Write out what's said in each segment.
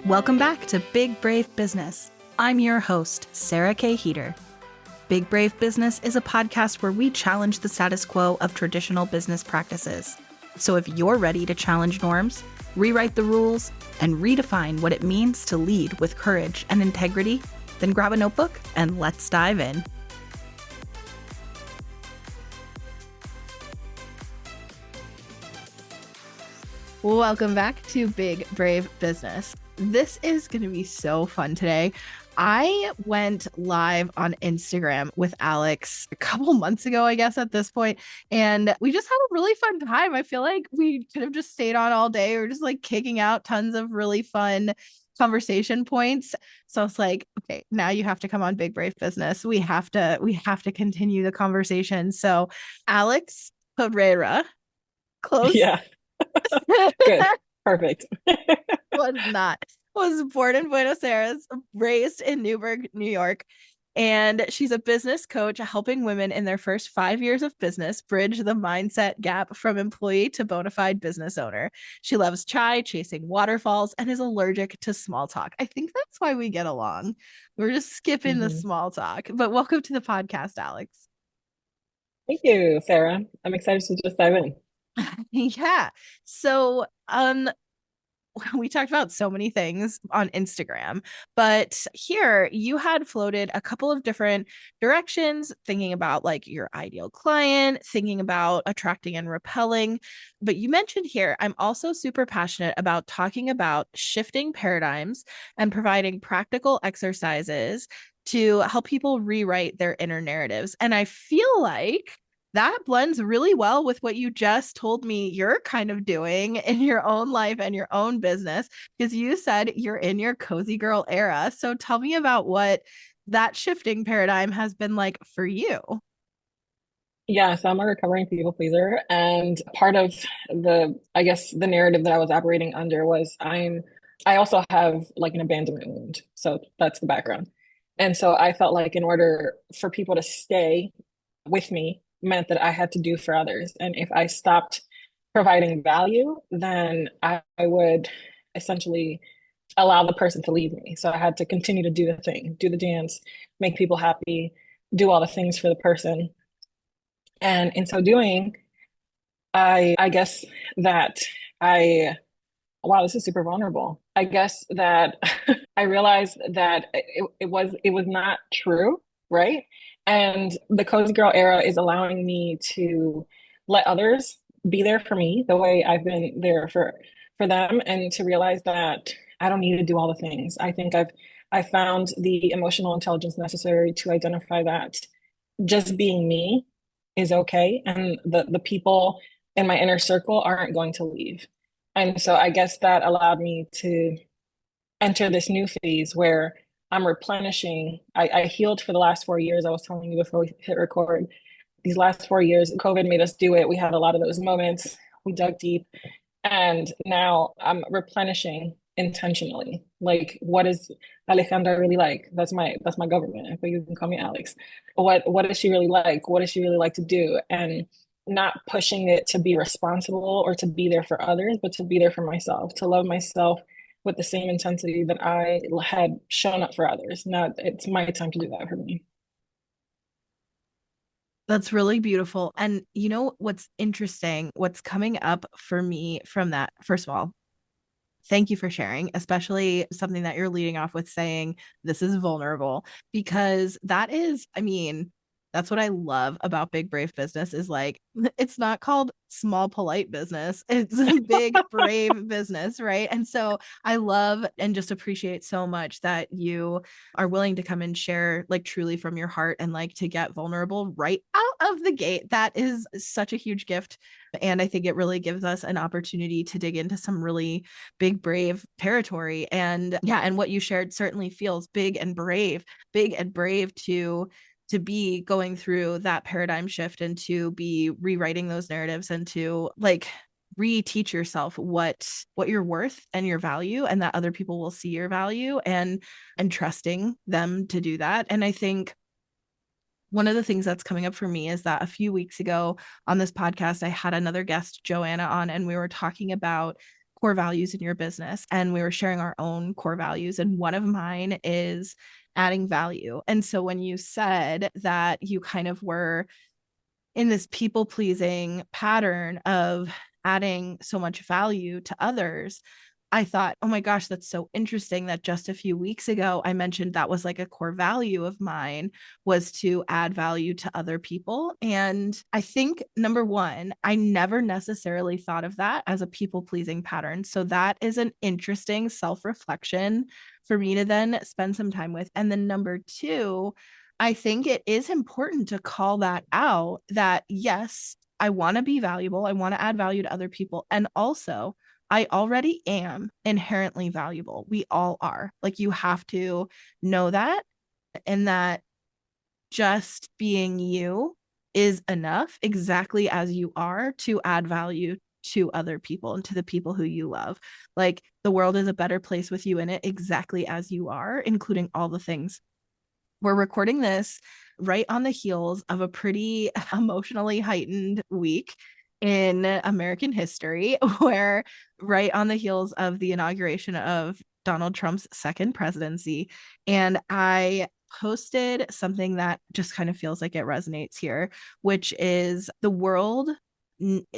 Welcome back to Big Brave Business. I'm your host, Sarah K. Heater. Big Brave Business is a podcast where we challenge the status quo of traditional business practices. So if you're ready to challenge norms, rewrite the rules, and redefine what it means to lead with courage and integrity, then grab a notebook and let's dive in. Welcome back to Big Brave Business. This is going to be so fun today. I went live on Instagram with Alex a couple months ago, I guess, at this point, and we just had a really fun time. I feel like we could have just stayed on all day. We're just like kicking out tons of really fun conversation points. So it's like, okay, now you have to come on Big Brave Business. We have to continue the conversation. So Alex Pereyra, close. Yeah, good. Perfect. Was born in Buenos Aires, raised in Newburgh, New York, and she's a business coach helping women in their first 5 years of business bridge the mindset gap from employee to bona fide business owner. She loves chai, chasing waterfalls, and is allergic to small talk. I think that's why we get along. We're just skipping the Mhm. small talk. But welcome to the podcast, Alex. Thank you, Sarah. I'm excited to just dive in. Yeah. So, we talked about so many things on Instagram, but here you had floated a couple of different directions, thinking about like your ideal client, thinking about attracting and repelling. But you mentioned here, I'm also super passionate about talking about shifting paradigms and providing practical exercises to help people rewrite their inner narratives. And I feel like that blends really well with what you just told me you're kind of doing in your own life and your own business, because you said you're in your cozy girl era. So tell me about what that shifting paradigm has been like for you. Yeah, so I'm a recovering people pleaser, and part of I guess, the narrative that I was operating under was I also have like an abandonment wound. So that's the background. And so I felt like in order for people to stay with me meant that I had to do for others. And if I stopped providing value, then I would essentially allow the person to leave me. So I had to continue to do the thing, do the dance, make people happy, do all the things for the person. And in so doing, I guess that I wow, this is super vulnerable. I guess that I realized that it was not true, right? And the cozy girl era is allowing me to let others be there for me the way I've been there for them, and to realize that I don't need to do all the things. I found the emotional intelligence necessary to identify that just being me is okay, and the people in my inner circle aren't going to leave. And so I guess that allowed me to enter this new phase where I'm replenishing. I healed for the last 4 years. I was telling you before we hit record. These last 4 years, COVID made us do it. We had a lot of those moments. We dug deep. And now I'm replenishing intentionally. Like, what is Alejandra really like? That's my government, but you can call me Alex. What is she really like? What does she really like to do? And not pushing it to be responsible or to be there for others, but to be there for myself, to love myself with the same intensity that I had shown up for others. Now it's my time to do that for me. That's really beautiful. And you know what's interesting? What's coming up for me from that, first of all, thank you for sharing, especially something that you're leading off with saying this is vulnerable, because that is, I mean, that's what I love about Big Brave Business is like, it's not called small, polite business. It's a big, brave business, right? And so I love and just appreciate so much that you are willing to come and share like truly from your heart and like to get vulnerable right out of the gate. That is such a huge gift. And I think it really gives us an opportunity to dig into some really big, brave territory. And yeah, and what you shared certainly feels big and brave to be going through that paradigm shift and to be rewriting those narratives and to like reteach yourself what you're worth and your value, and that other people will see your value, and trusting them to do that. And I think one of the things that's coming up for me is that a few weeks ago on this podcast, I had another guest, Joanna, on, and we were talking about core values in your business, and we were sharing our own core values. And one of mine is adding value. And so when you said that you kind of were in this people pleasing pattern of adding so much value to others, I thought, oh my gosh, that's so interesting that just a few weeks ago I mentioned that was like a core value of mine, was to add value to other people. And I think number one, I never necessarily thought of that as a people pleasing pattern. So that is an interesting self-reflection for me to then spend some time with. And then number two, I think it is important to call that out, that yes, I want to be valuable. I want to add value to other people. And also, I already am inherently valuable. We all are. Like, you have to know that, and that just being you is enough exactly as you are to add value to other people and to the people who you love. Like, the world is a better place with you in it exactly as you are, including all the things. We're recording this right on the heels of a pretty emotionally heightened week in American history, where right on the heels of the inauguration of Donald Trump's second presidency. And I posted something that just kind of feels like it resonates here, which is the world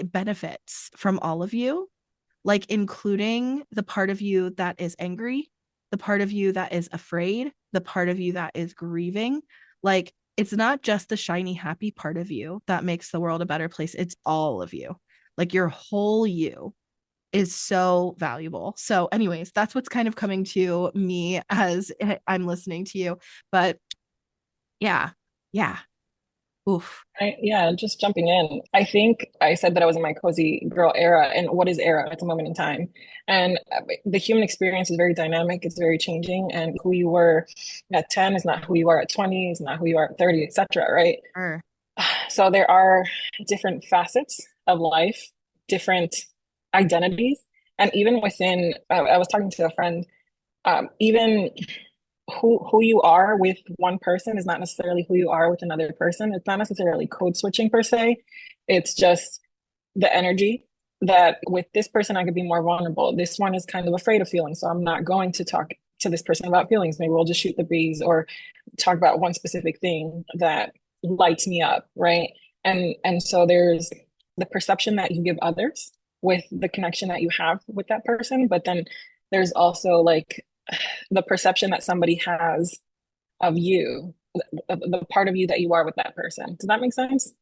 benefits from all of you, like including the part of you that is angry, the part of you that is afraid, the part of you that is grieving. Like, it's not just the shiny, happy part of you that makes the world a better place. It's all of you. Like, your whole you is so valuable. So, anyways, that's what's kind of coming to me as I'm listening to you. But yeah, yeah. Oof. Yeah, just jumping in. I think I said that I was in my cozy girl era. And what is era? It's a moment in time. And the human experience is very dynamic, it's very changing. And who you were at 10 is not who you are at 20, is not who you are at 30, etc. Right? Sure. So there are different facets of life, different identities. And even within, I was talking to a friend, even who you are with one person is not necessarily who you are with another person. It's not necessarily code switching per se. It's just the energy that with this person I could be more vulnerable. This one is kind of afraid of feelings, so I'm not going to talk to this person about feelings. Maybe we'll just shoot the breeze or talk about one specific thing that lights me up, right? And so there's the perception that you give others with the connection that you have with that person, but then there's also like the perception that somebody has of you, the part of you that you are with that person. Does that make sense?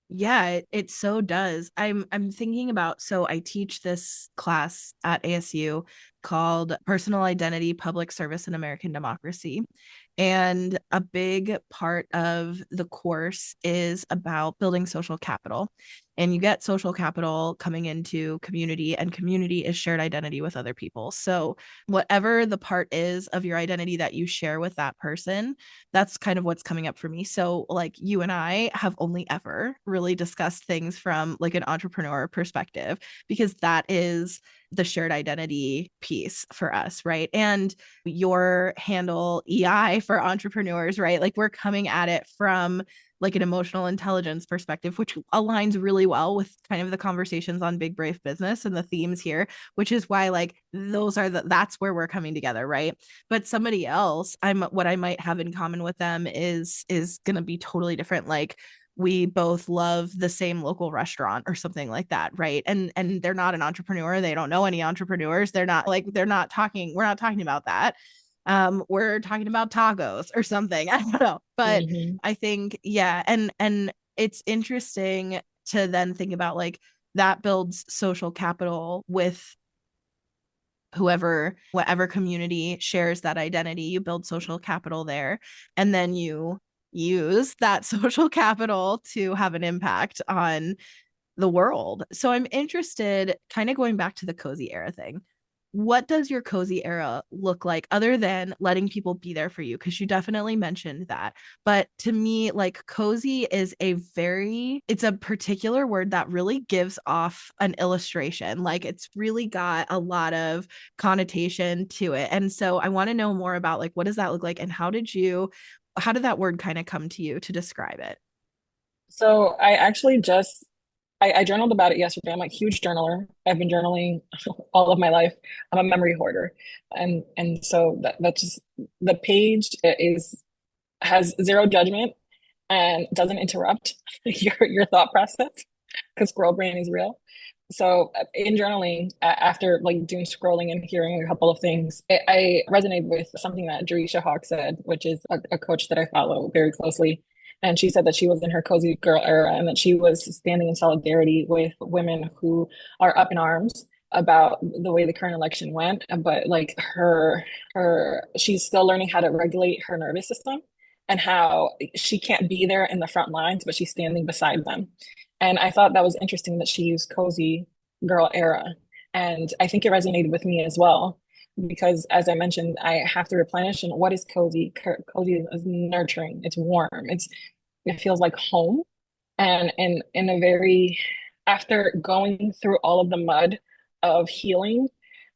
Yeah, it so does. I'm thinking about, so I teach this class at ASU called Personal Identity, Public Service, and American Democracy. And a big part of the course is about building social capital. And you get social capital coming into community, and community is shared identity with other people. So, whatever the part is of your identity that you share with that person, that's kind of what's coming up for me. So, like, you and I have only ever really discussed things from like an entrepreneur perspective, because that is the shared identity piece for us, right? And your handle EI for entrepreneurs, right? Like, we're coming at it from like an emotional intelligence perspective, which aligns really well with kind of the conversations on Big Brave Business and the themes here, which is why like those are that's where we're coming together, right? But somebody else, what I might have in common with them is going to be totally different. Like, we both love the same local restaurant or something like that, right? And they're not an entrepreneur, they don't know any entrepreneurs, they're not talking, we're not talking about that. We're talking about tacos or something. I don't know, but Mm-hmm. I think, yeah, and it's interesting to then think about like that builds social capital with whoever, whatever community shares that identity. You build social capital there, and then you use that social capital to have an impact on the world. So I'm interested, kind of going back to the cozy era thing. What does your cozy era look like other than letting people be there for you? Because you definitely mentioned that. But to me, like, cozy is it's a particular word that really gives off an illustration. Like, it's really got a lot of connotation to it. And so I want to know more about like, what does that look like? And how did that word kind of come to you to describe it? So I actually just I journaled about it yesterday. I'm a huge journaler. I've been journaling all of my life. I'm a memory hoarder. And so that's just the page is has zero judgment and doesn't interrupt your thought process because squirrel brain is real. So in journaling, after like doing scrolling and hearing a couple of things, I resonated with something that Jerisha Hawk said, which is a coach that I follow very closely. And she said that she was in her cozy girl era and that she was standing in solidarity with women who are up in arms about the way the current election went. But like she's still learning how to regulate her nervous system and how she can't be there in the front lines, but she's standing beside them. And I thought that was interesting that she used cozy girl era. And I think it resonated with me as well, because as I mentioned, I have to replenish. And what is cozy? Cozy is nurturing, it's warm, it feels like home. And in a very, after going through all of the mud of healing,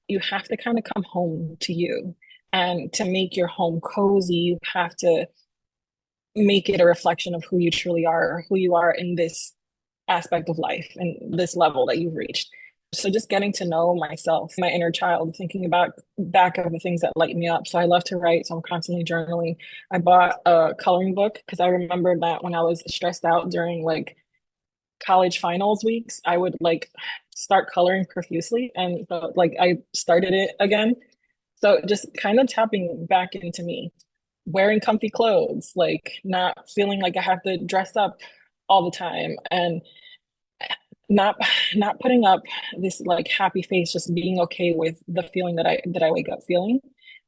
you have to kind of come home to you. And to make your home cozy, you have to make it a reflection of who you truly are, or who you are in this aspect of life and this level that you've reached. So just getting to know myself, my inner child, thinking about back of the things that light me up. So I love to write, so I'm constantly journaling. I bought a coloring book because I remembered that when I was stressed out during like college finals weeks, I would like start coloring profusely, and like I started it again. So just kind of tapping back into me, wearing comfy clothes, like not feeling like I have to dress up all the time, and not not putting up this like happy face, just being okay with the feeling that I wake up feeling.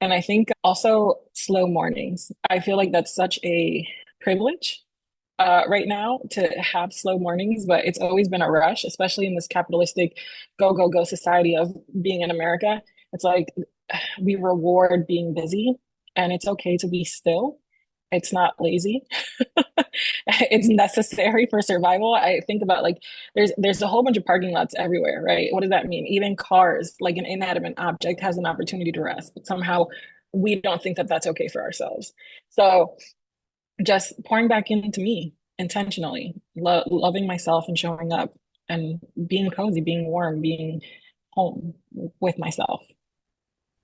And I think also slow mornings. I feel like that's such a privilege right now to have slow mornings, but it's always been a rush, especially in this capitalistic go, go, go society of being in America. It's like we reward being busy, and it's okay to be still. It's not lazy. It's necessary for survival. I think about like there's a whole bunch of parking lots everywhere, right? What does that mean? Even cars, like an inanimate object, has an opportunity to rest, but somehow we don't think that that's okay for ourselves. So just pouring back into me intentionally, loving myself and showing up and being cozy, being warm, being home with myself.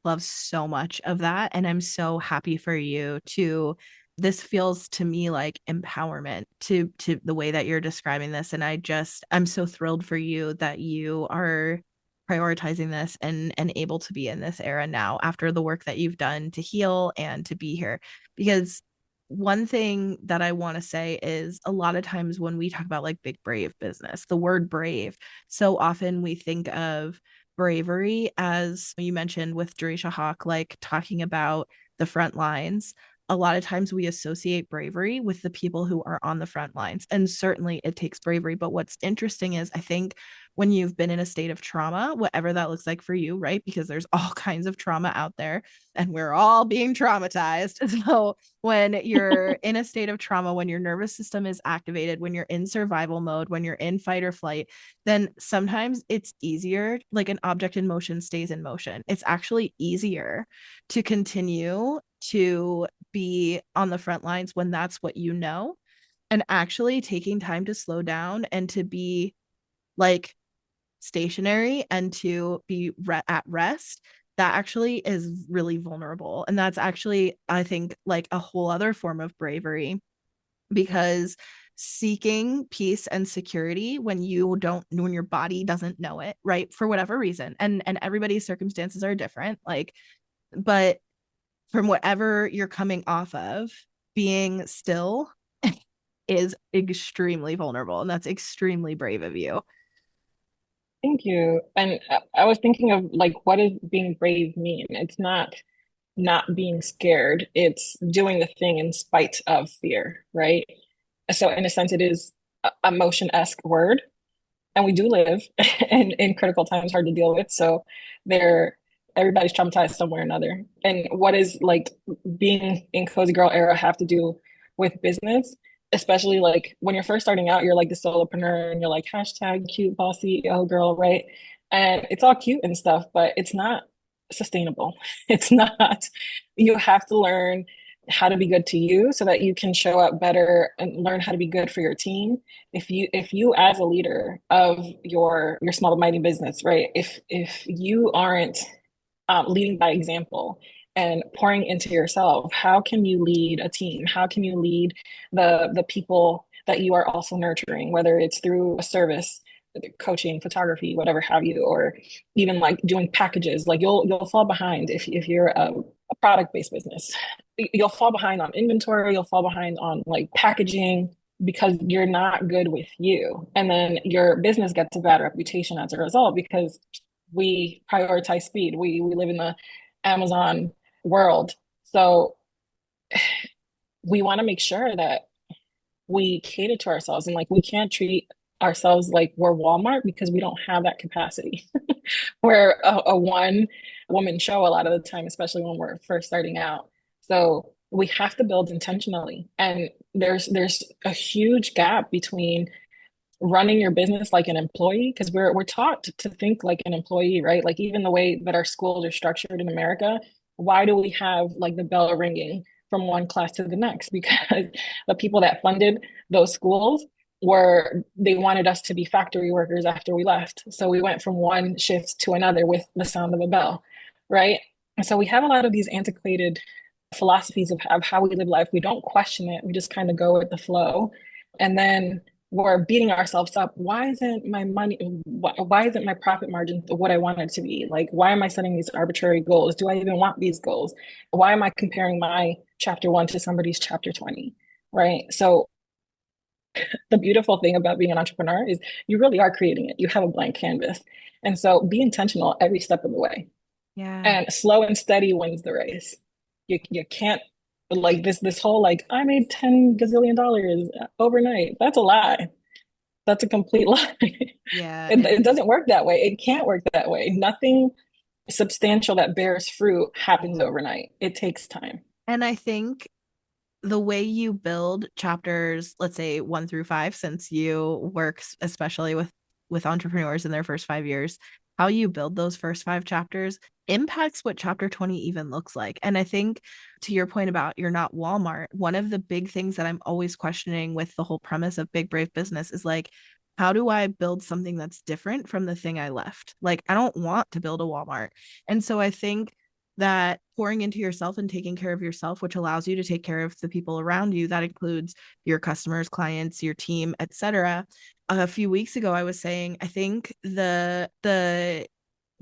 Love so much of that. And I'm so happy for you to this feels to me like empowerment to the way that you're describing this. And I'm so thrilled for you that you are prioritizing this and able to be in this era now after the work that you've done to heal and to be here. Because one thing that I want to say is a lot of times when we talk about like big brave business, the word brave, so often we think of bravery, as you mentioned with Jerisha Hawk, like talking about the front lines. A lot of times we associate bravery with the people who are on the front lines. And certainly it takes bravery. But what's interesting is I think when you've been in a state of trauma, whatever that looks like for you, right? Because there's all kinds of trauma out there and we're all being traumatized. So when you're in a state of trauma, when your nervous system is activated, when you're in survival mode, when you're in fight or flight, then sometimes it's easier, like an object in motion stays in motion. It's actually easier to continue to be on the front lines when that's what you know. And actually taking time to slow down and to be like stationary and to be at rest, that actually is really vulnerable. And that's actually, I think, like a whole other form of bravery, because seeking peace and security when when your body doesn't know it, right, for whatever reason, and everybody's circumstances are different, like, but from whatever you're coming off of, being still is extremely vulnerable, and that's extremely brave of you. Thank you. And I was thinking of like, what does being brave mean? It's not being scared. It's doing the thing in spite of fear, right? So in a sense, it is a motion-esque word, and we do live in critical times hard to deal with. So there, everybody's traumatized somewhere or another. And what is like being in cozy girl era have to do with business, especially like when you're first starting out, you're like the solopreneur and you're like hashtag cute boss CEO girl, right? And it's all cute and stuff, but it's not sustainable. It's not. You have to learn how to be good to you so that you can show up better and learn how to be good for your team. If you as a leader of your small to mighty business, right? If you aren't leading by example and pouring into yourself, how can you lead a team? How can you lead the people that you are also nurturing, whether it's through a service, coaching, photography, whatever have you, or even like doing packages? Like you'll fall behind if you're a product based business. You'll fall behind on inventory. You'll fall behind on like packaging because you're not good with you, and then your business gets a bad reputation as a result because we prioritize speed. We live in the Amazon world. So we want to make sure that we cater to ourselves, and like we can't treat ourselves like we're Walmart because we don't have that capacity. We're a one woman show a lot of the time, especially when we're first starting out. So we have to build intentionally. And there's a huge gap between running your business like an employee because we're taught to think like an employee, right? Like even the way that our schools are structured in America, why do we have like the bell ringing from one class to the next? Because the people that funded those schools were they wanted us to be factory workers after we left. So we went from one shift to another with the sound of a bell, right? And so we have a lot of these antiquated philosophies of how we live life. We don't question it. We just kind of go with the flow. And then we're beating ourselves up. Why isn't my money, why isn't my profit margin what I want it to be? Like, why am I setting these arbitrary goals? Do I even want these goals? Why am I comparing my chapter one to somebody's chapter 20? Right. So the beautiful thing about being an entrepreneur is you really are creating it. You have a blank canvas. And so be intentional every step of the way. Yeah. And slow and steady wins the race. You can't like this whole like I made 10 gazillion dollars overnight. That's a lie. That's a complete lie. Yeah. It doesn't work that way. It can't work that way. Nothing substantial that bears fruit happens overnight. It takes time. And I think the way you build chapters, let's say 1 through 5, since you work especially with entrepreneurs in their first 5 years, how you build those first 5 chapters impacts what chapter 20 even looks like. And I think to your point about you're not Walmart, one of the big things that I'm always questioning with the whole premise of Big Brave Business is like, how do I build something that's different from the thing I left? Like, I don't want to build a Walmart. And so I think that pouring into yourself and taking care of yourself, which allows you to take care of the people around you, that includes your customers, clients, your team, etc. A few weeks ago I was saying I think the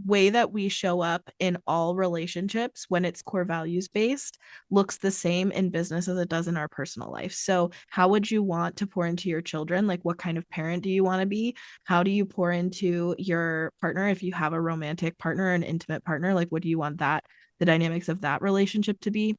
way that we show up in all relationships when it's core values based looks the same in business as it does in our personal life. So, how would you want to pour into your children? Like, what kind of parent do you want to be? How do you pour into your partner if you have a romantic partner, an intimate partner? Like, what do you want the dynamics of that relationship to be?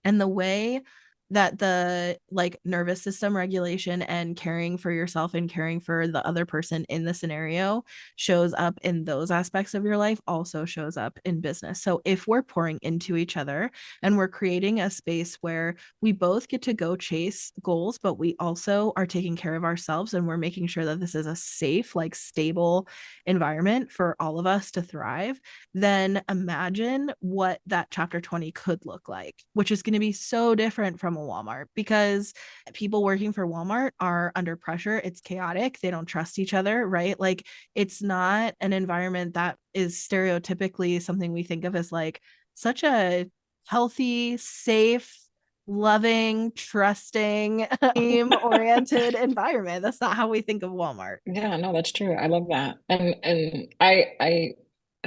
And the way that the like nervous system regulation and caring for yourself and caring for the other person in the scenario shows up in those aspects of your life also shows up in business. So if we're pouring into each other and we're creating a space where we both get to go chase goals, but we also are taking care of ourselves and we're making sure that this is a safe, like stable environment for all of us to thrive, then imagine what that chapter 20 could look like, which is going to be so different from a Walmart because people working for Walmart are under pressure. It's chaotic. They don't trust each other, right? Like it's not an environment that is stereotypically something we think of as like such a healthy, safe, loving, trusting, team oriented environment. That's not how we think of Walmart. Yeah, no, that's true. I love that. And I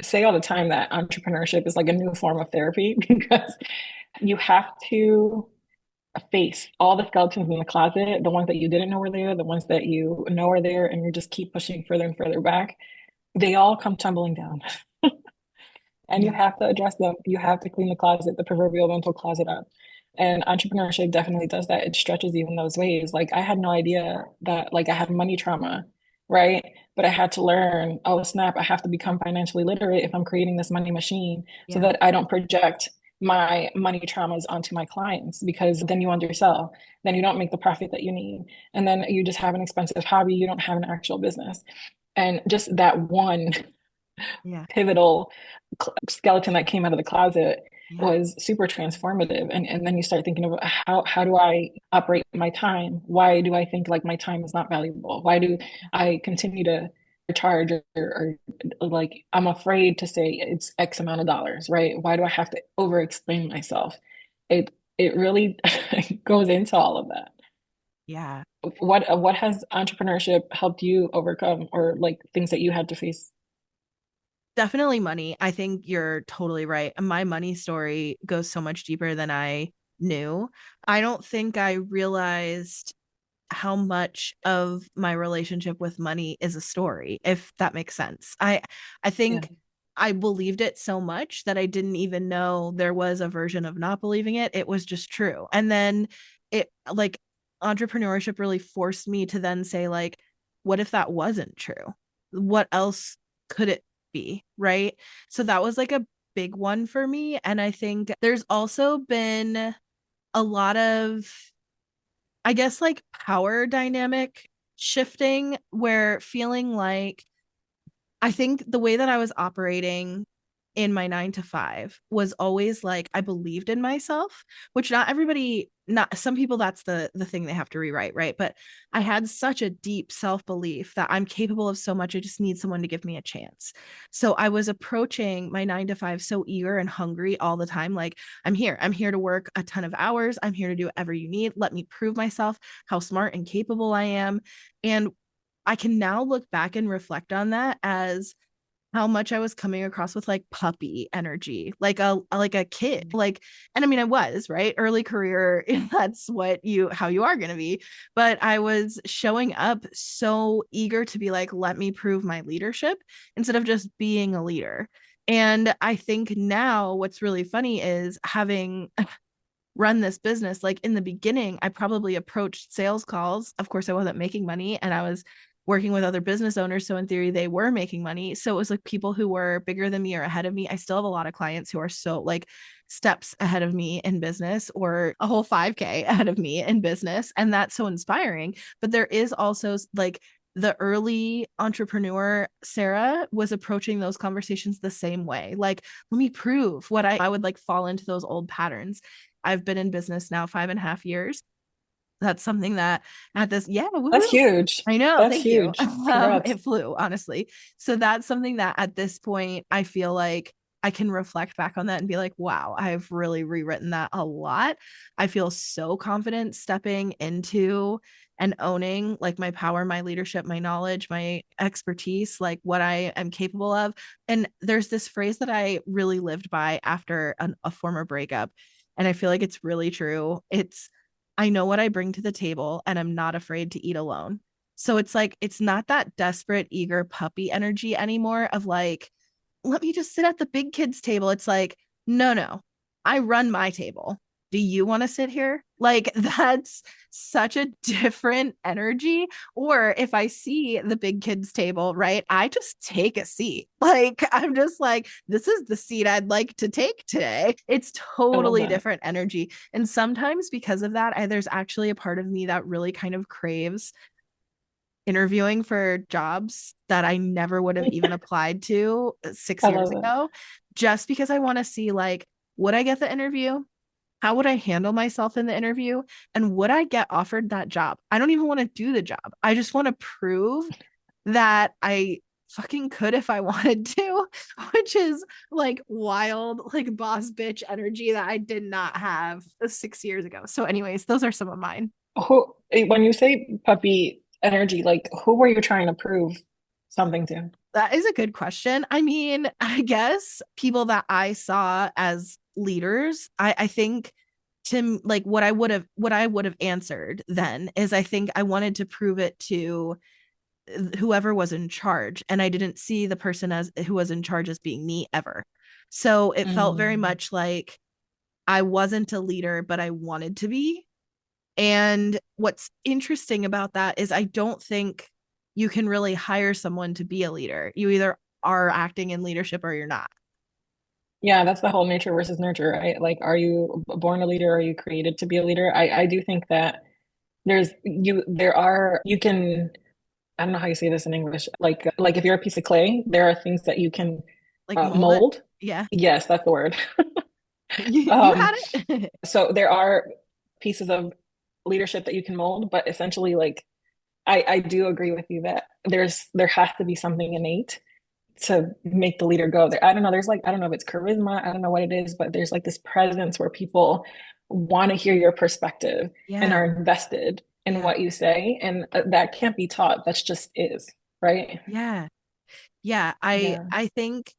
say all the time that entrepreneurship is like a new form of therapy because you have to face all the skeletons in the closet, the ones that you didn't know were there, the ones that you know are there, and you just keep pushing further and further back. They all come tumbling down. And you Yeah. have to address them. You have to clean the closet, the proverbial mental closet up. And entrepreneurship definitely does that. It stretches even those ways. Like I had no idea that like I had money trauma, right? But I had to learn, oh snap, I have to become financially literate if I'm creating this money machine so Yeah. that I don't project my money traumas onto my clients because then you undersell, then you don't make the profit that you need. And then you just have an expensive hobby, you don't have an actual business. And just that one Yeah. pivotal skeleton that came out of the closet Yeah. was super transformative. And then you start thinking of how do I operate my time? Why do I think like my time is not valuable? Why do I continue to charge or like I'm afraid to say it's X amount of dollars, right? Why do I have to over explain myself? It really goes into all of that. Yeah. What has entrepreneurship helped you overcome or like things that you had to face? Definitely money. I think you're totally right. My money story goes so much deeper than I knew. I don't think I realized how much of my relationship with money is a story, if that makes sense. I Yeah. think I believed it so much that I didn't even know there was a version of not believing it. It was just true. And then it like entrepreneurship really forced me to then say like, what if that wasn't true? What else could it be? Right? So that was like a big one for me. And I think there's also been a lot of, I guess, like power dynamic shifting where feeling like I think the way that I was operating in my 9 to 5 was always like I believed in myself, which not everybody, not some people, that's the thing they have to rewrite, right? But I had such a deep self-belief that I'm capable of so much. I just need someone to give me a chance. So I was approaching my 9 to 5 so eager and hungry all the time. Like, I'm here. I'm here to work a ton of hours. I'm here to do whatever you need. Let me prove myself, how smart and capable I am. And I can now look back and reflect on that as how much I was coming across with like puppy energy, like a kid. Like, and I mean I was, right? Early career, that's what you how you are gonna be. But I was showing up so eager to be like, let me prove my leadership instead of just being a leader. And I think now what's really funny is having run this business, like in the beginning, I probably approached sales calls. Of course, I wasn't making money and I was working with other business owners. So in theory, they were making money. So it was like people who were bigger than me or ahead of me. I still have a lot of clients who are so like steps ahead of me in business or a whole 5K ahead of me in business. And that's so inspiring. But there is also like the early entrepreneur Sarah was approaching those conversations the same way. Like, let me prove what I would like fall into those old patterns. I've been in business now 5.5 years. That's something that at this, yeah, That's woohoo. huge. I know. That's Thank you. huge. Congrats. It flew, honestly. So that's something that at this point, I feel like I can reflect back on that and be like, wow, I've really rewritten that a lot. I feel so confident stepping into and owning like my power, my leadership, my knowledge, my expertise, like what I am capable of. And there's this phrase that I really lived by after a former breakup. And I feel like it's really true. I know what I bring to the table and I'm not afraid to eat alone. So it's like, it's not that desperate, eager puppy energy anymore of like, let me just sit at the big kids' table. It's like, no, no, I run my table. Do you want to sit here? Like, that's such a different energy. Or if I see the big kids' table, right, I just take a seat. Like, I'm just like, this is the seat I'd like to take today. It's I love totally that. different energy. And sometimes because of that, there's actually a part of me that really kind of craves interviewing for jobs that I never would have even applied to six I years love it. ago, just because I want to see like, would I get the interview? How would I handle myself in the interview? And would I get offered that job? I don't even want to do the job. I just want to prove that I fucking could if I wanted to, which is like wild, like boss bitch energy that I did not have 6 years ago. So, anyways, those are some of mine. When you say puppy energy, like who were you trying to prove something to? That is a good question. I mean, I guess people that I saw as leaders, I think to like what I would have answered then is I think I wanted to prove it to whoever was in charge and I didn't see the person as who was in charge as being me ever. So it felt very Mm. much like I wasn't a leader but I wanted to be. And what's interesting about that is I don't think you can really hire someone to be a leader. You either are acting in leadership or you're not. Yeah, that's the whole nature versus nurture, right? Like, are you born a leader? Or are you created to be a leader? I do think that you can, I don't know how you say this in English. Like if you're a piece of clay, there are things that you can Like mold it. mold. Yeah. Yes, that's the word. You Um, had it. so there are pieces of leadership that you can mold, but essentially, like I do agree with you that there has to be something innate to make the leader go there. I don't know. There's like, I don't know if it's charisma, I don't know what it is, but there's like this presence where people want to hear your perspective and Yeah. are invested in Yeah. what you say. And that can't be taught. That's just is, right? Yeah. Yeah, I Yeah. I think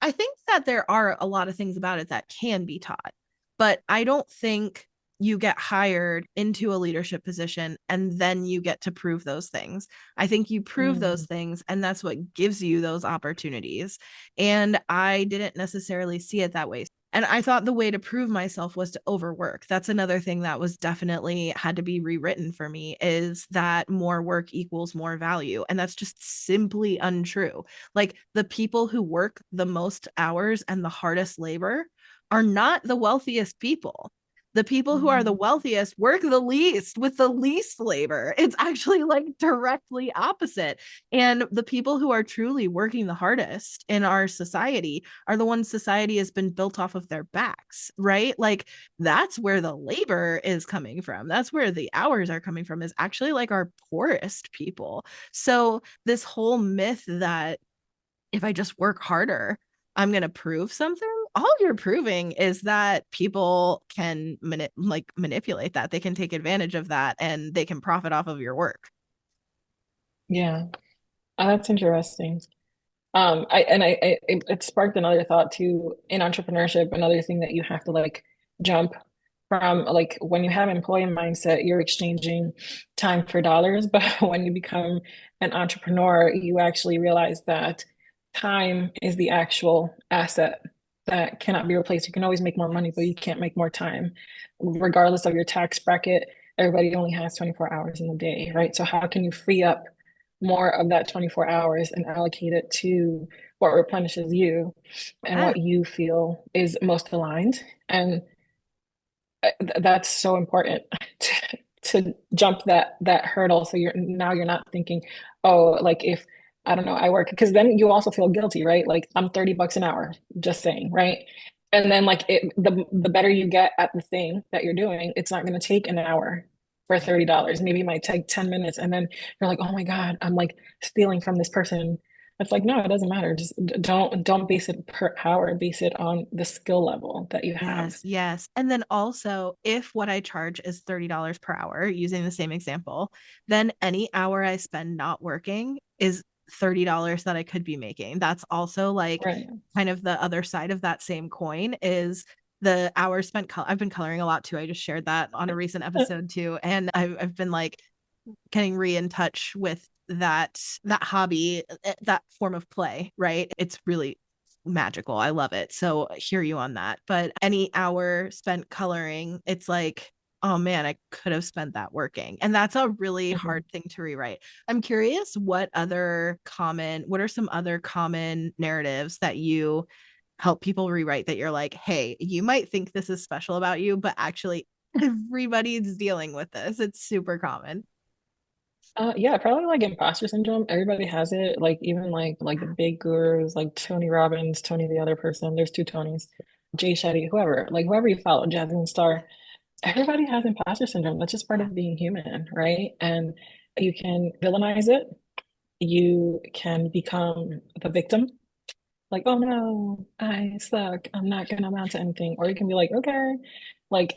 I think that there are a lot of things about it that can be taught, but I don't think you get hired into a leadership position and then you get to prove those things. I think you prove those Mm, things and that's what gives you those opportunities. And I didn't necessarily see it that way. And I thought the way to prove myself was to overwork. That's another thing that was definitely had to be rewritten for me is that more work equals more value. And that's just simply untrue. Like the people who work the most hours and the hardest labor are not the wealthiest people. The people who are the mm, wealthiest work the least with the least labor. It's actually like directly opposite. And the people who are truly working the hardest in our society are the ones society has been built off of their backs, right? Like that's where the labor is coming from. That's where the hours are coming from, is actually like our poorest people. So, this whole myth that if I just work harder, I'm going to prove something. All you're proving is that people can manipulate that. They can take advantage of that and they can profit off of your work. yeah. That's interesting. It sparked another thought too in entrepreneurship. Another thing that you have to like jump from, like when you have employee mindset, you're exchanging time for dollars. But when you become an entrepreneur, you actually realize that time is the actual asset that cannot be replaced. You can always make more money, but Yes. you can't make more time. Regardless of your tax bracket, everybody only has 24 hours in a day, right? So how can you free up more of that 24 hours and allocate it to what replenishes you and Yeah. what you feel is most aligned. And that's so important to jump that hurdle. So you're not thinking, oh, like if I don't know, I work because then you also feel guilty, right? Like I'm 30 bucks an hour, just saying, right? And then like the better you get at the thing that you're doing, it's not going to take an hour for $30. Maybe it might take 10 minutes. And then you're like, oh my God, I'm like stealing from this person. It's like, no, it doesn't matter. Just don't base it per hour, base it on the skill level that you have. Yes, yes. And then also, if what I charge is $30 per hour, using the same example, then any hour I spend not working is $30 that I could be making. That's also like Right. kind of the other side of that same coin is the hours spent. I've been coloring a lot too. I just shared that on a recent episode too. And I've been like getting re in touch with that hobby, that form of play, right? It's really magical. I love it. So I hear you on that. But any hour spent coloring, it's like, oh man, I could have spent that working. And that's a really Mhm. hard thing to rewrite. I'm curious what are some other common narratives that you help people rewrite that you're like, hey, you might think this is special about you, but actually everybody's dealing with this. It's super common. Yeah, probably like imposter syndrome. Everybody has it. Like even like the big gurus, like Tony Robbins, Tony the other person. There's two Tonys, Jay Shetty, whoever. Like whoever you follow, Jasmine Star. Everybody has imposter syndrome. That's just part Yeah. of being human, right? And you can villainize it. You can become the victim, like, oh no, I suck. I'm not gonna amount to anything. Or you can be like, okay, like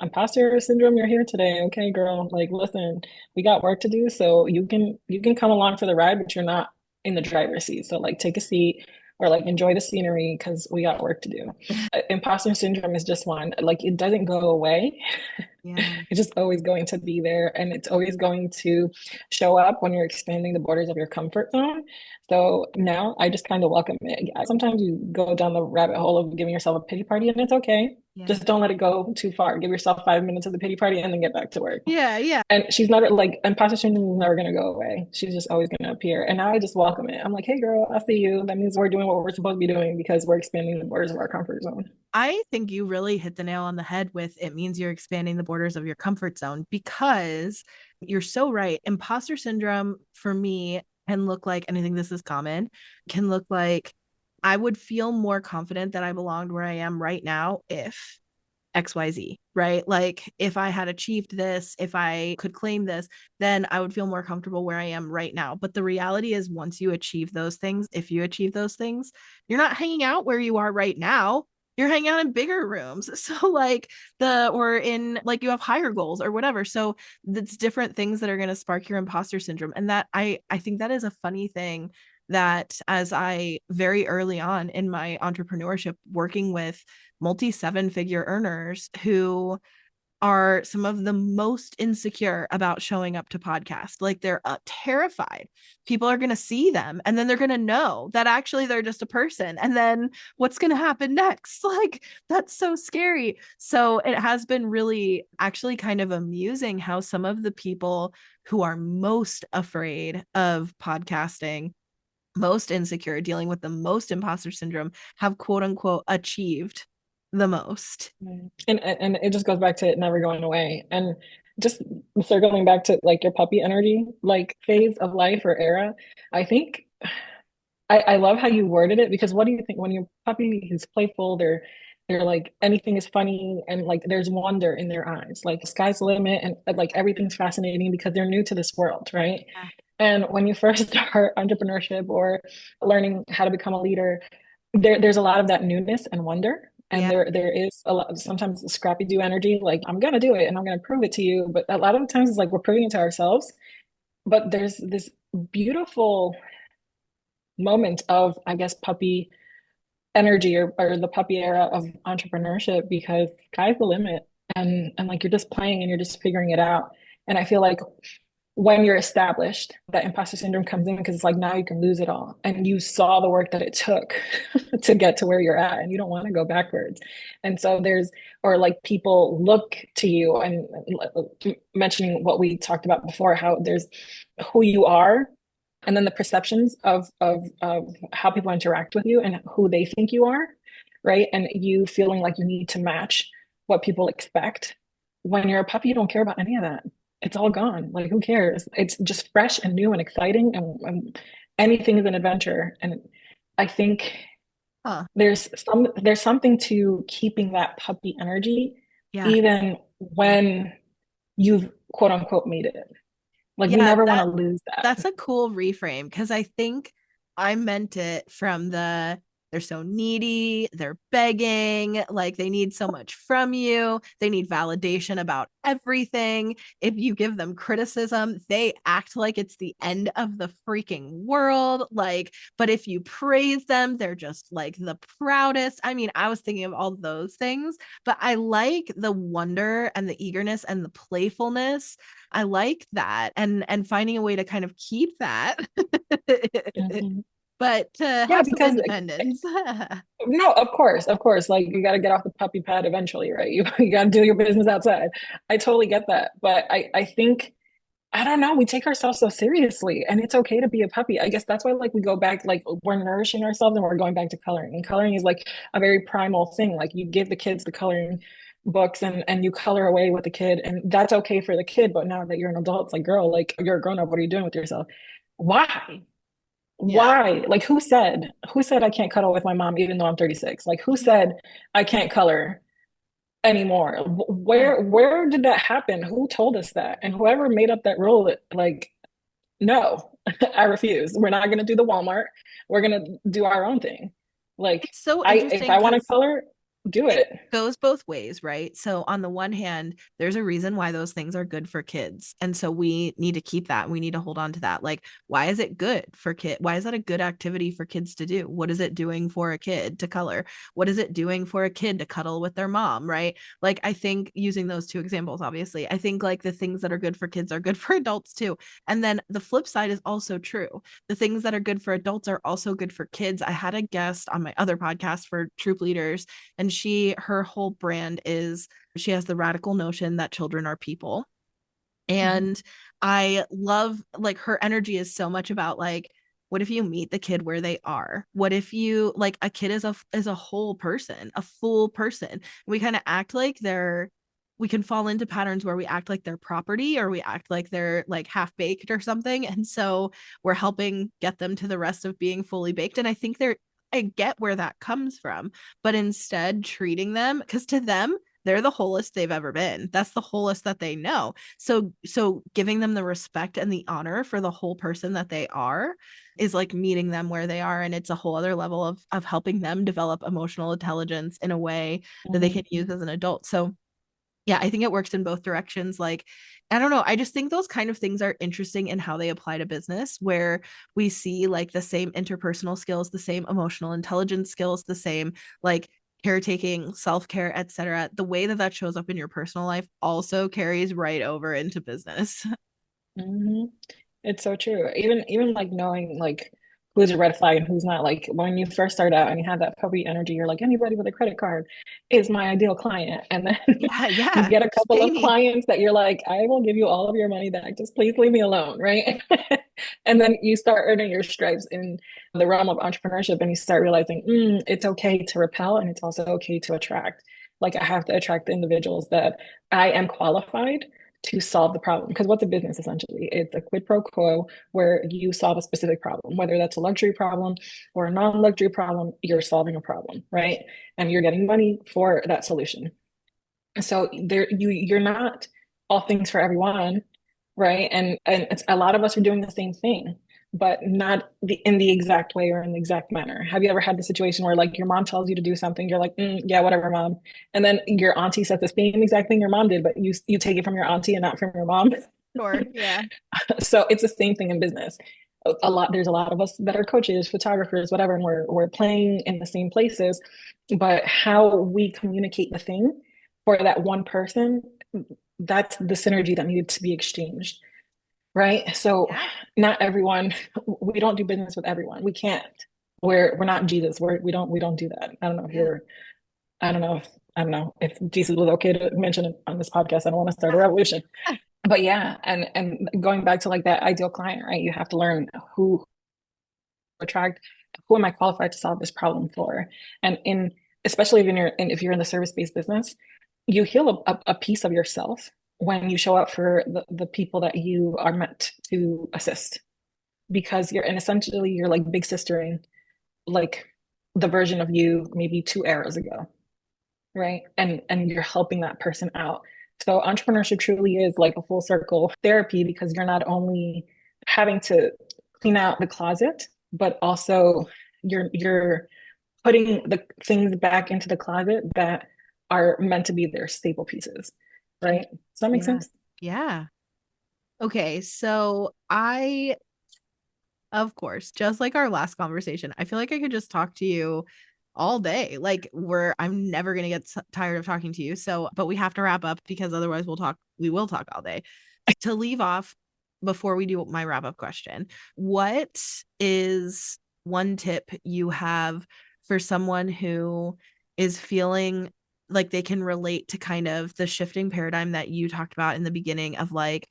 imposter syndrome, you're here today. Okay, girl. Like, listen, we got work to do. So you can come along for the ride, but you're not in the driver's seat. So like take a seat or like enjoy the scenery because we got work to do. Imposter syndrome is just one. Like it doesn't go away. Yeah. It's just always going to be there and it's always going to show up when you're expanding the borders of your comfort zone. So now I just kind of welcome it. Yeah, sometimes you go down the rabbit hole of giving yourself a pity party and it's okay. Yeah. Just don't let it go too far. Give yourself 5 minutes of the pity party and then get back to work. Yeah. Yeah. And she's never like imposter syndrome is never gonna go away. She's just always gonna appear. And now I just welcome it. I'm like, hey girl, I see you. That means we're doing what we're supposed to be doing because we're expanding the borders of our comfort zone. I think you really hit the nail on the head with it means you're expanding the borders of your comfort zone because you're so right. Imposter syndrome for me can look like, and I think this is common, can look like I would feel more confident that I belonged where I am right now if XYZ, right? Like if I had achieved this, if I could claim this, then I would feel more comfortable where I am right now. But the reality is, once you achieve those things, if you achieve those things, you're not hanging out where you are right now. You're hanging out in bigger rooms. So like or in like you have higher goals or whatever. So it's different things that are going to spark your imposter syndrome. And that I think that is a funny thing that as I very early on in my entrepreneurship working with multi seven figure earners who are some of the most insecure about showing up to podcasts. Like they're terrified. People are going to see them and then they're going to know that actually they're just a person. And then what's going to happen next? Like that's so scary. So it has been really actually kind of amusing how some of the people who are most afraid of podcasting, most insecure, dealing with the most imposter syndrome, have quote unquote achieved the most. And it just goes back to it never going away. And just circling back to like your puppy energy, like phase of life or era, I think I love how you worded it because what do you think when your puppy is playful, they're like anything is funny and like there's wonder in their eyes, like sky's the limit and like everything's fascinating because they're new to this world, right? Yeah. And when you first start entrepreneurship or learning how to become a leader, there's a lot of that newness and wonder. And Yeah. there is a lot sometimes the scrappy do energy, like I'm gonna do it and I'm gonna prove it to you. But a lot of the times it's like we're proving it to ourselves. But there's this beautiful moment of, I guess, puppy energy or the puppy era of entrepreneurship because sky's the limit and like you're just playing and you're just figuring it out. And I feel like when you're established, that imposter syndrome comes in because it's like now you can lose it all. And you saw the work that it took to get to where you're at, and you don't want to go backwards. And so or like people look to you, and mentioning what we talked about before, how there's who you are, and then the perceptions of how people interact with you and who they think you are, right? And you feeling like you need to match what people expect. When you're a puppy, you don't care about any of that. It's all gone. Like, who cares? It's just fresh and new and exciting, and anything is an adventure. And I think Huh. there's something to keeping that puppy energy, Yeah. even when you've quote unquote made it. Like, we Yeah, never want to lose that. that's a cool reframe because I think I meant it from they're so needy, they're begging, like they need so much from you, they need validation about everything. If you give them criticism, they act like it's the end of the freaking world. Like, but if you praise them, they're just like the proudest. I mean, I was thinking of all those things, but I like the wonder and the eagerness and the playfulness. I like that, and finding a way to kind of keep that, Mhm. but to Yeah, have some because independence. no, of course, like you got to get off the puppy pad eventually, right? You got to do your business outside. I totally get that, but I think I don't know. We take ourselves so seriously, and it's okay to be a puppy. I guess that's why, like, we go back, like, we're nourishing ourselves and we're going back to coloring. And coloring is like a very primal thing. Like, you give the kids the coloring books and you color away with the kid, and that's okay for the kid. But now that you're an adult, it's like, girl, like, you're a grown up. What are you doing with yourself? Why? Yeah. Why? Like, who said I can't cuddle with my mom even though I'm 36? Like, who said I can't color anymore? Yeah. Where did that happen? Who told us that? And whoever made up that rule, like, no, I refuse. We're not gonna do the Walmart. We're gonna do our own thing. Like, It's so if interesting I want to because color, do it it. goes both ways, right? So on the one hand, there's a reason why those things are good for kids. And so we need to keep that. We need to hold on to that. Like, why is it good for kid? Why is that a good activity for kids to do? What is it doing for a kid to color? What is it doing for a kid to cuddle with their mom, right? Like, I think using those two examples, obviously, I think like the things that are good for kids are good for adults too. And then the flip side is also true. The things that are good for adults are also good for kids. I had a guest on my other podcast for troop leaders, and her whole brand is she has the radical notion that children are people. Mhm. And I love like her energy is so much about like, what if you meet the kid where they are? What if you like a kid is a whole person, a full person? We kind of act like we can fall into patterns where we act like they're property or we act like they're like half baked or something. And so we're helping get them to the rest of being fully baked. And I think I get where that comes from, but instead treating them, because to them, they're the wholest they've ever been. That's the wholest that they know. So giving them the respect and the honor for the whole person that they are is like meeting them where they are. And it's a whole other level of helping them develop emotional intelligence in a way that they Mhm. can use as an adult. So yeah, I think it works in both directions. Like, I don't know. I just think those kind of things are interesting in how they apply to business, where we see like the same interpersonal skills, the same emotional intelligence skills, the same like caretaking, self-care, etc. The way that that shows up in your personal life also carries right over into business. Mhm. It's so true. Even like knowing like who's a red flag and who's not. Like when you first start out and you have that puppy energy, you're like anybody with a credit card is my ideal client. And then Yeah, you yeah. get a Just couple pay of me. clients that you're like, I will give you all of your money back. Just please leave me alone, right? And then you start earning your stripes in the realm of entrepreneurship and you start realizing it's okay to repel and it's also okay to attract. Like I have to attract the individuals that I am qualified to solve the problem. Because what's a business essentially? It's a quid pro quo where you solve a specific problem, whether that's a luxury problem or a non-luxury problem, you're solving a problem, right? And you're getting money for that solution. So you're not all things for everyone, right? And it's a lot of us are doing the same thing, but not in the exact way or in the exact manner. Have you ever had the situation where like your mom tells you to do something, you're like, yeah, whatever, mom, and then your auntie says the same exact thing your mom did, but you take it from your auntie and not from your mom. Sure. Yeah. So it's the same thing in business. There's a lot of us that are coaches, photographers, whatever, and we're playing in the same places, but how we communicate the thing for that one person, that's the synergy that needed to be exchanged, right? So Yeah. not everyone, we don't do business with everyone. We can't. We're not Jesus. We don't do that. I don't know if Yeah. you're I don't know if I don't know if Jesus was okay to mention it on this podcast. I don't want to start a revolution. But yeah, and going back to like that ideal client, right? You have to learn who attract, who am I qualified to solve this problem for? And in especially if you're in the service-based business, you heal a piece of yourself when you show up for the people that you are meant to assist because you're and essentially you're like big sistering like the version of you maybe 2 eras ago, right? And you're helping that person out. So entrepreneurship truly is like a full circle therapy because you're not only having to clean out the closet, but also you're putting the things back into the closet that are meant to be their staple pieces, right? Does that make Yeah. sense? Yeah. Okay, so I, of course, just like our last conversation, I feel like I could just talk to you all day. Like I'm never gonna get tired of talking to you. So, but we have to wrap up because otherwise we will talk all day. To leave off before we do my wrap up question, what is one tip you have for someone who is feeling like they can relate to kind of the shifting paradigm that you talked about in the beginning of like,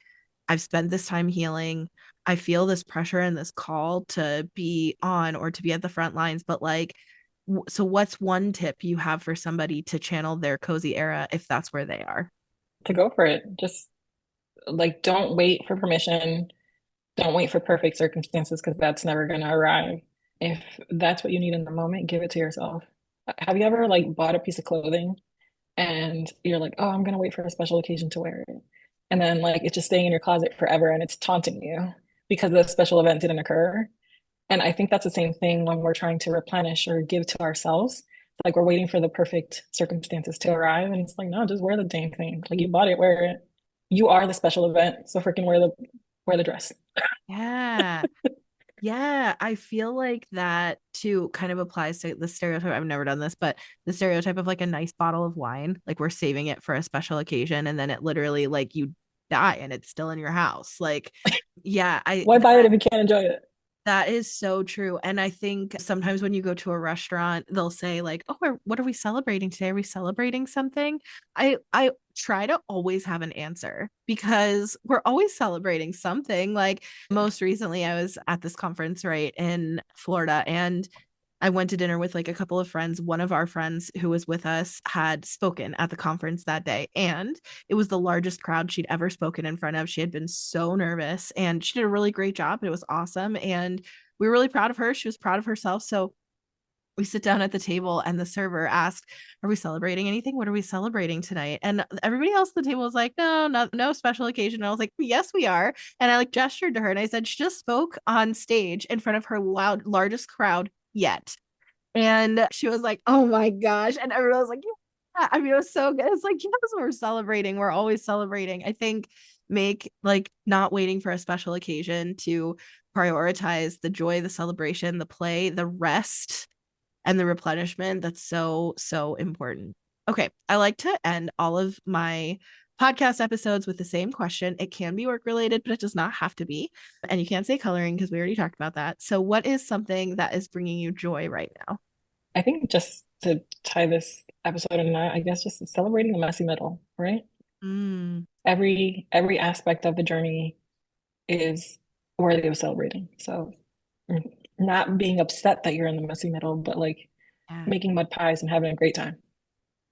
I've spent this time healing. I feel this pressure and this call to be on or to be at the front lines, but like, so what's one tip you have for somebody to channel their cozy era if that's where they are? To go for it. Just like don't wait for permission. Don't wait for perfect circumstances because that's never going to arrive. If that's what you need in the moment, give it to yourself. Have you ever like bought a piece of clothing and you're like, oh, I'm going to wait for a special occasion to wear it. And then like it's just staying in your closet forever and it's taunting you because the special event didn't occur. And I think that's the same thing when we're trying to replenish or give to ourselves. Like we're waiting for the perfect circumstances to arrive. And it's like, no, just wear the dang thing. Like you bought it, wear it. You are the special event. So freaking wear the dress. Yeah. Yeah, I feel like that too kind of applies to the stereotype. I've never done this, but the stereotype of like a nice bottle of wine, like we're saving it for a special occasion and then it literally like you die and it's still in your house. Like, yeah, Why buy it if you can't enjoy it? that is so true. And I think sometimes when you go to a restaurant, they'll say like, "Oh, what are we celebrating today? Are we celebrating something?" I try to always have an answer because we're always celebrating something. Like most recently I was at this conference right in Florida and I went to dinner with like a couple of friends. One of our friends who was with us had spoken at the conference that day, and it was the largest crowd she'd ever spoken in front of. She had been so nervous and she did a really great job. It was awesome. And we were really proud of her. She was proud of herself. So we sit down at the table and the server asked, "Are we celebrating anything? What are we celebrating tonight?" And everybody else at the table was like, "No, no special occasion." And I was like, "Yes, we are." And I like gestured to her and I said, "She just spoke on stage in front of her largest crowd yet." And she was like, "Oh my gosh." And everyone was like, "Yeah." I mean, it was so good. It's like, yes, we're celebrating. We're always celebrating. I think make like not waiting for a special occasion to prioritize the joy, the celebration, the play, the rest, and the replenishment. That's so, so important. Okay. I like to end all of my podcast episodes with the same question. It can be work related, but it does not have to be. And you can't say coloring because we already talked about that. So, what is something that is bringing you joy right now? I think just to tie this episode in that, I guess just celebrating the messy middle, right? Mm, Every aspect of the journey is worthy of celebrating. So not being upset that you're in the messy middle, but like yeah. making mud pies and having a great time.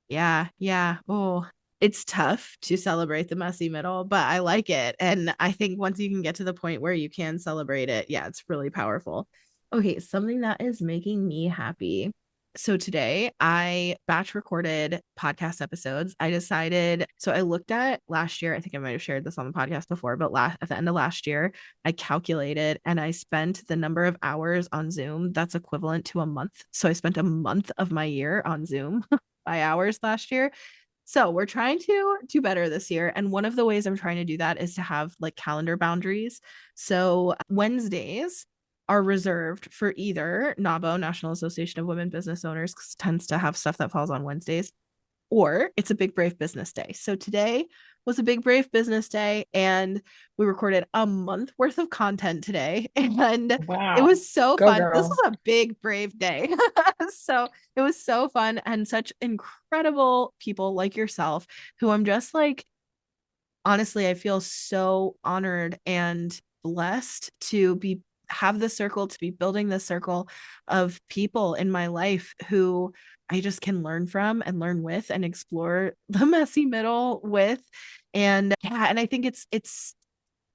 Yeah. Yeah. Oh, it's tough to celebrate the messy middle, but I like it. And I think once you can get to the point where you can celebrate it, yeah, it's really powerful. Okay. Something that is making me happy. So today I batch recorded podcast episodes. I decided, so I looked at last year. I think I might have shared this on the podcast before, but at the end of last year, I calculated and I spent the number of hours on Zoom that's equivalent to a month. So I spent a month of my year on Zoom by hours last year. So we're trying to do better this year. And one of the ways I'm trying to do that is to have like calendar boundaries. So Wednesdays are reserved for either NABO, National Association of Women Business Owners, tends to have stuff that falls on Wednesdays, or it's a big brave business day. So today was a big brave business day and we recorded a month worth of content today and it Wow. was so Go fun. This girl. was a big brave day. So it was so fun and such incredible people like yourself who I'm just like honestly I feel so honored and blessed to be have this circle, to be building this circle of people in my life who I just can learn from and learn with and explore the messy middle with. And yeah, and I think it's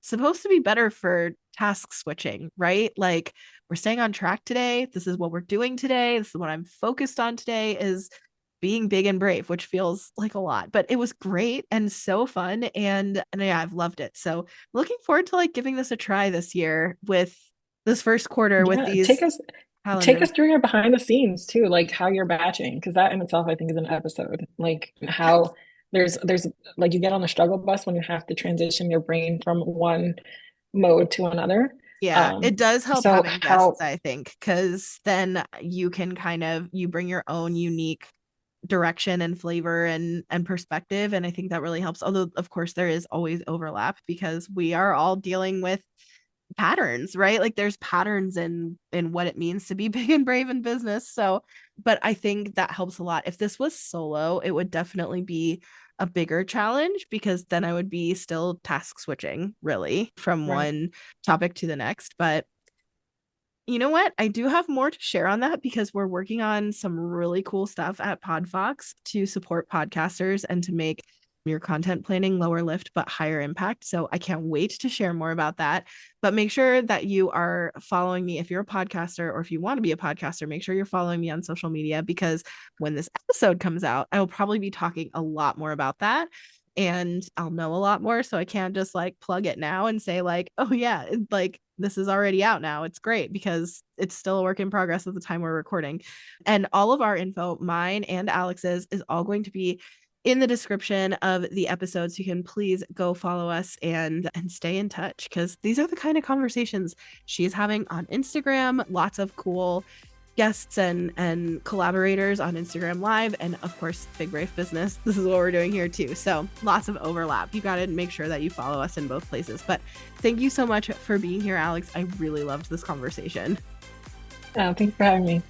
supposed to be better for task switching, right? Like we're staying on track today. This is what we're doing today. This is what I'm focused on today is being big and brave, which feels like a lot, but it was great and so fun. And yeah, I've loved it. So looking forward to like giving this a try this year with this first quarter with Yeah, these take calendar. us through your behind the scenes too, like how you're batching, because that in itself I think is an episode. Like how there's like you get on the struggle bus when you have to transition your brain from one mode to another. Yeah, it does help So having guests, how I think, because then you can kind of you bring your own unique direction and flavor and perspective, and I think that really helps. Although of course there is always overlap because we are all dealing with patterns, right? Like there's patterns in what it means to be big and brave in business. So, but I think that helps a lot. If this was solo, it would definitely be a bigger challenge because then I would be still task switching really from right. one topic to the next. But you know what? I do have more to share on that because we're working on some really cool stuff at PodFox to support podcasters and to make your content planning lower lift but higher impact. So I can't wait to share more about that. But make sure that you are following me if you're a podcaster or if you want to be a podcaster, make sure you're following me on social media because when this episode comes out, I will probably be talking a lot more about that and I'll know a lot more. So I can't just like plug it now and say, like, oh, yeah, like this is already out now. It's great because it's still a work in progress at the time we're recording. And all of our info, mine and Alex's, is all going to be in the description of the episode. So you can please go follow us and stay in touch because these are the kind of conversations she's having on Instagram. Lots of cool guests and collaborators on Instagram Live, and of course Big Brave Business. This is what we're doing here too, so lots of overlap. You got to make sure that you follow us in both places. But thank you so much for being here, Alex. I really loved this conversation. Thanks for having me.